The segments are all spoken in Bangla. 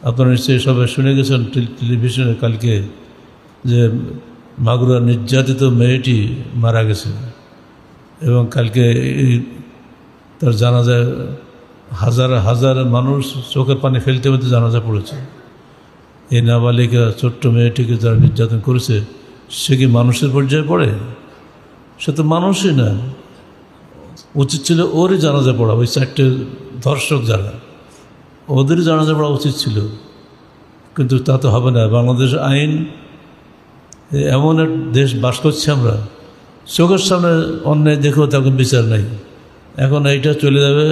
আপনারা নিশ্চয়ই সবাই শুনে গেছেন টেলিভিশনে কালকে যে মাগুরা নির্যাতিত মেয়েটি মারা গেছে এবং কালকে তার জানাজায় হাজার হাজার মানুষ চোখের পানি ফেলতে ফেলতে জানাজা পড়েছে। এই নাবালিকা ছোট্ট মেয়েটিকে যারা নির্যাতন করেছে সে কি মানুষের পর্যায়ে পড়ে? সে তো মানুষই না। উচিত ছিল ওরই জানাজা পড়া, ওই চারটে ধর্ষক যারা, ওদেরই জানাজা পড়া উচিত ছিল, কিন্তু তা তো হবে না। বাংলাদেশ আইন এমন এক দেশ বাস করছি আমরা, চোখের সামনে অন্যায় দেখেও তখন বিচার নাই। এখন এইটা চলে যাবে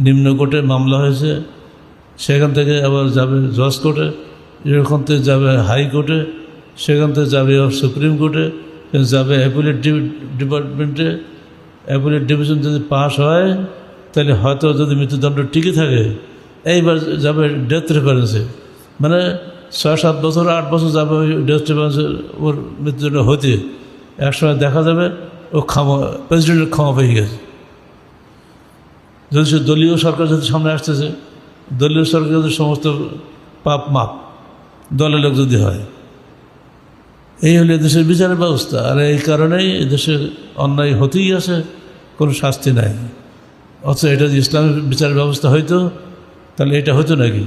নিম্ন কোর্টে, মামলা হয়েছে, সেখান থেকে আবার যাবে জজ কোর্টে, এখান থেকে যাবে হাইকোর্টে, সেখান থেকে যাবে সুপ্রিম কোর্টে, যাবে অ্যাপিলেট ডিপার্টমেন্টে। অ্যাপিলেট ডিভিশন যদি পাস হয় তাহলে হয়তো যদি মৃত্যুদণ্ড টিকে থাকে, এইবার যাবে ডেথ রেফারেন্সে, মানে 6-7 বছর 8 বছর যাবে ওই ডেথ রেফারেন্সে ওর মৃত্যুদণ্ড হতে। একসময় দেখা যাবে ও প্রেসিডেন্টের ক্ষমা পেয়ে গেছে। যদি সে দলীয় সরকার যদি সামনে আসতেছে, দলীয় সরকার যদি সমস্ত পাপ মাপ দলের লোক যদি হয়, এই হলে দেশের বিচারের ব্যবস্থা। আর এই কারণেই দেশে অন্যায় হতেই আছে, কোনো শাস্তি নাই। অথচ এটা যদি ইসলামের বিচারের ব্যবস্থা হইতো তাহলে এটা হতো নাকি?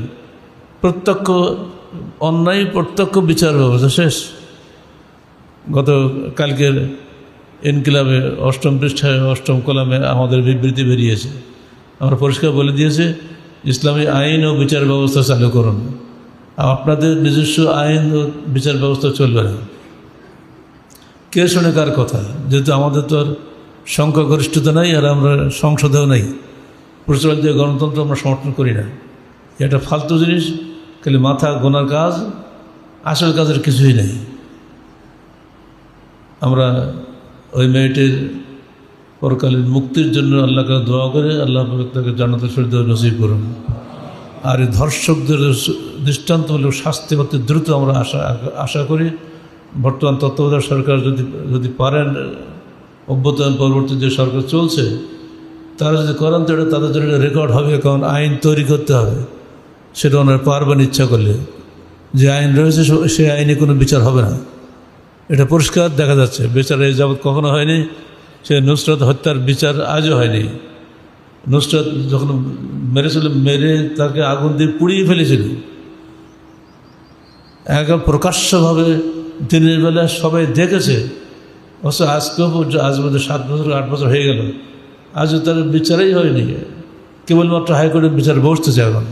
প্রত্যক্ষ অন্যায়, প্রত্যক্ষ বিচার ব্যবস্থা শেষ। গত কালকের ইনকিলাবে 8ম পৃষ্ঠায় 8ম কলামে আমাদের বিবৃতি বেরিয়েছে। আমরা পরিষ্কার বলে দিয়েছে ইসলামী আইন ও বিচার ব্যবস্থা চালু করুন, আর আপনাদের নিজস্ব আইন ও বিচার ব্যবস্থা চলবে না। কে শোনে কার কথা? যেহেতু আমাদের তো আর সংখ্যাগরিষ্ঠতা নাই, আর আমরা সংসদেও নাই, প্রচলিত গণতন্ত্র আমরা সমর্থন করি না। এটা ফালতু জিনিস, খালি মাথা গোনার কাজ, আসল কাজের কিছুই নেই। আমরা ওই মেয়েটির পরকালীন মুক্তির জন্য আল্লাহকে দোয়া করে আল্লাহ তাকে জান্নাতুল ফেরদৌস নসিব করুন। আর এই ধর্ষকদের দৃষ্টান্তমূলক শাস্তি অতি দ্রুত আমরা আশা করি। বর্তমান তত্ত্বাবধায়ক সরকার যদি পারেন, অভ্যুত্থান পরবর্তী যে সরকার চলছে তারা যদি করেন তো এটা তাদের জন্য রেকর্ড হবে, কারণ আইন তৈরি করতে হবে। সেটা ওনারা পারবেন ইচ্ছা করলে। যে আইন রয়েছে সে আইনে কোনো বিচার হবে না, এটা পরিষ্কার দেখা যাচ্ছে। বিচার এই যাবৎ কখনো হয়নি। সে নুসরাত হত্যার বিচার আজও হয়নি। নুসরাত যখন মেরেছিল, মেরে তাকে আগুন দিয়ে পুড়িয়ে ফেলেছিল, একদম প্রকাশ্যভাবে দিনের বেলা সবাই দেখেছে। অবশ্য আজকেও আজ বোধ 7 বছর 8 বছর হয়ে গেল, আজও তার বিচারই হয়নি। কেবলমাত্র হাইকোর্টের বিচার বসতেছে এখন।